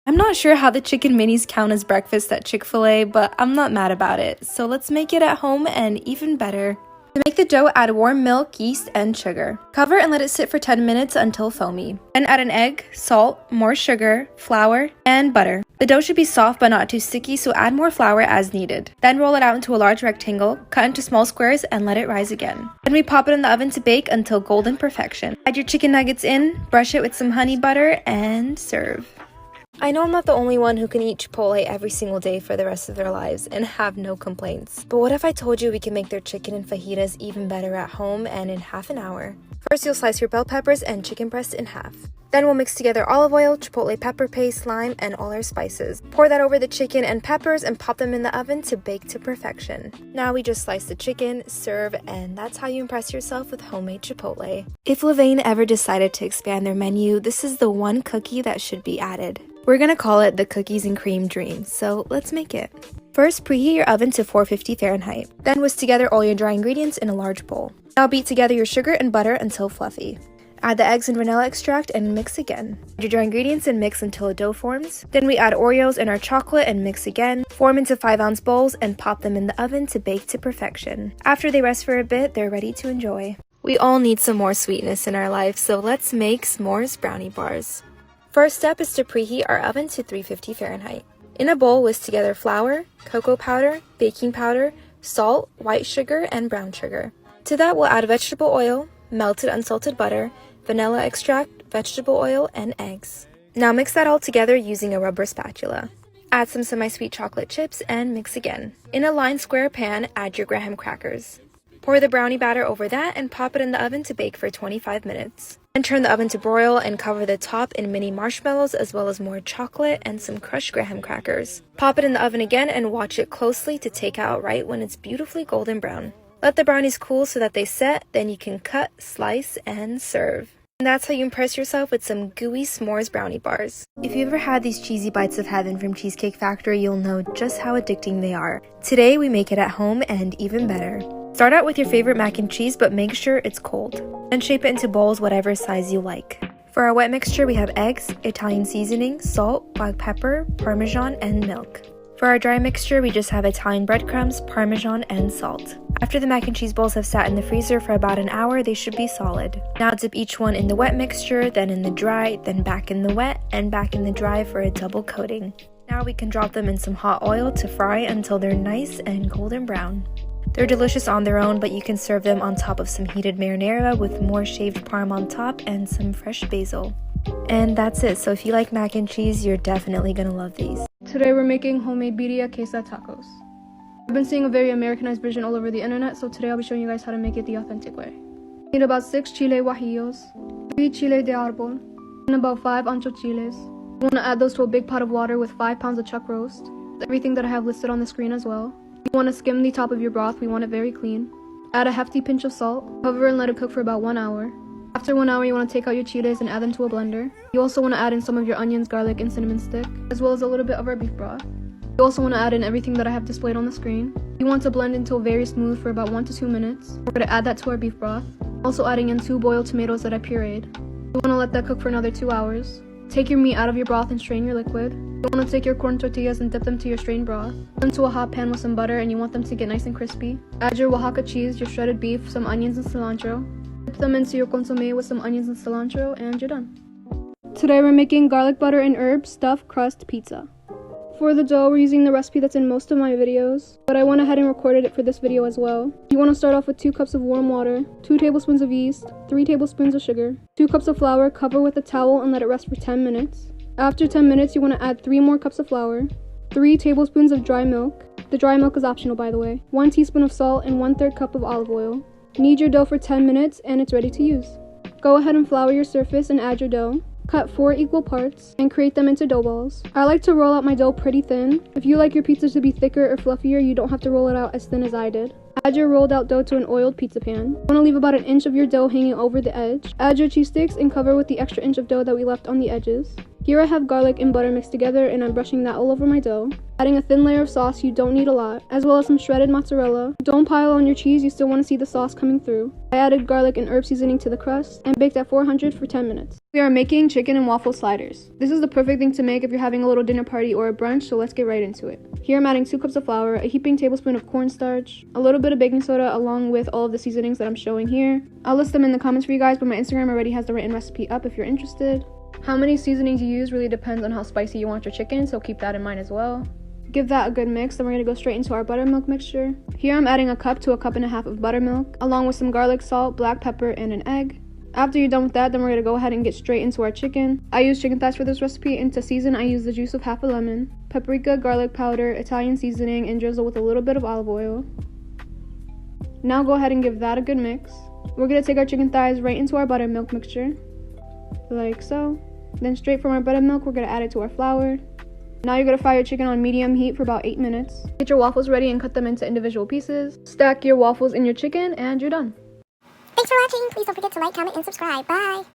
I'm not sure how the chicken minis count as breakfast at Chick-fil-A, but I'm not mad about it. So let's make it at home and even better. To make the dough, add warm milk, yeast, and sugar. Cover and let it sit for 10 minutes until foamy. Then add an egg, salt, more sugar, flour, and butter. The dough should be soft but not too sticky, so add more flour as needed. Then roll it out into a large rectangle, cut into small squares, and let it rise again. Then we pop it in the oven to bake until golden perfection. Add your chicken nuggets in, brush it with some honey butter, and serve. I know I'm not the only one who can eat Chipotle every single day for the rest of their lives and have no complaints. But what if I told you we can make their chicken and fajitas even better at home and in half an hour? First, you'll slice your bell peppers and chicken breast in half. Then we'll mix together olive oil, chipotle pepper paste, lime, and all our spices. Pour that over the chicken and peppers and pop them in the oven to bake to perfection. Now we just slice the chicken, serve, and that's how you impress yourself with homemade Chipotle. If Levain ever decided to expand their menu, this is the one cookie that should be added. We're gonna call it the Cookies and Cream Dream, so let's make it. First, preheat your oven to 450 Fahrenheit. Then whisk together all your dry ingredients in a large bowl. Now beat together your sugar and butter until fluffy. Add the eggs and vanilla extract and mix again. Add your dry ingredients and mix until a dough forms. Then we add Oreos and our chocolate and mix again. Form into 5-ounce bowls and pop them in the oven to bake to perfection. After they rest for a bit, they're ready to enjoy. We all need some more sweetness in our life, so let's make s'mores brownie bars. First step is to preheat our oven to 350 Fahrenheit. In a bowl, whisk together flour, cocoa powder, baking powder, salt, white sugar, and brown sugar. To that, we'll add vegetable oil, melted unsalted butter, vanilla extract, vegetable oil, and eggs. Now mix that all together using a rubber spatula. Add some semi-sweet chocolate chips and mix again. In a lined square pan, add your graham crackers. Pour the brownie batter over that and pop it in the oven to bake for 25 minutes. Then turn the oven to broil and cover the top in mini marshmallows as well as more chocolate and some crushed graham crackers. Pop it in the oven again and watch it closely to take out right when it's beautifully golden brown. Let the brownies cool so that they set, then you can cut, slice, and serve. And that's how you impress yourself with some gooey s'mores brownie bars. If you ever had these cheesy bites of heaven from Cheesecake Factory, you'll know just how addicting they are. Today we make it at home and even better. Start out with your favorite mac and cheese, but make sure it's cold. Then shape it into bowls whatever size you like. For our wet mixture, we have eggs, Italian seasoning, salt, black pepper, Parmesan, and milk. For our dry mixture, we just have Italian breadcrumbs, Parmesan, and salt. After the mac and cheese bowls have sat in the freezer for about an hour, they should be solid. Now dip each one in the wet mixture, then in the dry, then back in the wet, and back in the dry for a double coating. Now we can drop them in some hot oil to fry until they're nice and golden brown. They're delicious on their own, but you can serve them on top of some heated marinara with more shaved parm on top and some fresh basil. And that's it, so if you like mac and cheese, you're definitely gonna love these. Today we're making homemade birria queso tacos. I've been seeing a very Americanized version all over the internet, so today I'll be showing you guys how to make it the authentic way. You need about 6 chile guajillos, 3 chile de árbol, and about 5 ancho chiles. You want to add those to a big pot of water with 5 pounds of chuck roast, everything that I have listed on the screen as well. You want to skim the top of your broth, we want it very clean. Add a hefty pinch of salt, cover and let it cook for about 1 hour. After 1 hour, you want to take out your chiles and add them to a blender. You also want to add in some of your onions, garlic, and cinnamon stick, as well as a little bit of our beef broth. You also want to add in everything that I have displayed on the screen. You want to blend until very smooth for about 1 to 2 minutes. We're going to add that to our beef broth. Also adding in 2 boiled tomatoes that I pureed. You want to let that cook for another 2 hours. Take your meat out of your broth and strain your liquid. You want to take your corn tortillas and dip them to your strained broth. Put them into a hot pan with some butter and you want them to get nice and crispy. Add your Oaxaca cheese, your shredded beef, some onions and cilantro. Dip them into your consomme with some onions and cilantro and you're done. Today we're making garlic butter and herb stuffed crust pizza. For the dough, we're using the recipe that's in most of my videos, but I went ahead and recorded it for this video as well. You want to start off with 2 cups of warm water, 2 tablespoons of yeast, 3 tablespoons of sugar, 2 cups of flour, cover with a towel and let it rest for 10 minutes. After 10 minutes, you want to add 3 more cups of flour, 3 tablespoons of dry milk. The dry milk is optional, by the way. 1 teaspoon of salt and 1/3 cup of olive oil. Knead your dough for 10 minutes and it's ready to use. Go ahead and flour your surface and add your dough. Cut 4 equal parts and create them into dough balls. I like to roll out my dough pretty thin. If you like your pizza to be thicker or fluffier, you don't have to roll it out as thin as I did. Add your rolled out dough to an oiled pizza pan. You want to leave about 1 inch of your dough hanging over the edge. Add your cheese sticks and cover with the extra inch of dough that we left on the edges. Here I have garlic and butter mixed together and I'm brushing that all over my dough. Adding a thin layer of sauce, you don't need a lot, as well as some shredded mozzarella. Don't pile on your cheese, you still want to see the sauce coming through. I added garlic and herb seasoning to the crust and baked at 400 for 10 minutes. We are making chicken and waffle sliders. This is the perfect thing to make if you're having a little dinner party or a brunch, so let's get right into it. Here I'm adding 2 cups of flour, a heaping tablespoon of cornstarch, a little bit of baking soda along with all of the seasonings that I'm showing here. I'll list them in the comments for you guys, but my Instagram already has the written recipe up if you're interested. How many seasonings you use really depends on how spicy you want your chicken, so keep that in mind as well. Give that a good mix, then we're going to go straight into our buttermilk mixture. Here I'm adding a cup to a cup and a half of buttermilk, along with some garlic, salt, black pepper, and an egg. After you're done with that, then we're going to go ahead and get straight into our chicken. I use chicken thighs for this recipe, and to season I use the juice of half a lemon, paprika, garlic powder, Italian seasoning, and drizzle with a little bit of olive oil. Now go ahead and give that a good mix. We're going to take our chicken thighs right into our buttermilk mixture, like so. Then straight from our buttermilk, we're going to add it to our flour. Now you're going to fry your chicken on medium heat for about 8 minutes. Get your waffles ready and cut them into individual pieces. Stack your waffles in your chicken and you're done. Thanks for watching. Please don't forget to like, comment, and subscribe. Bye.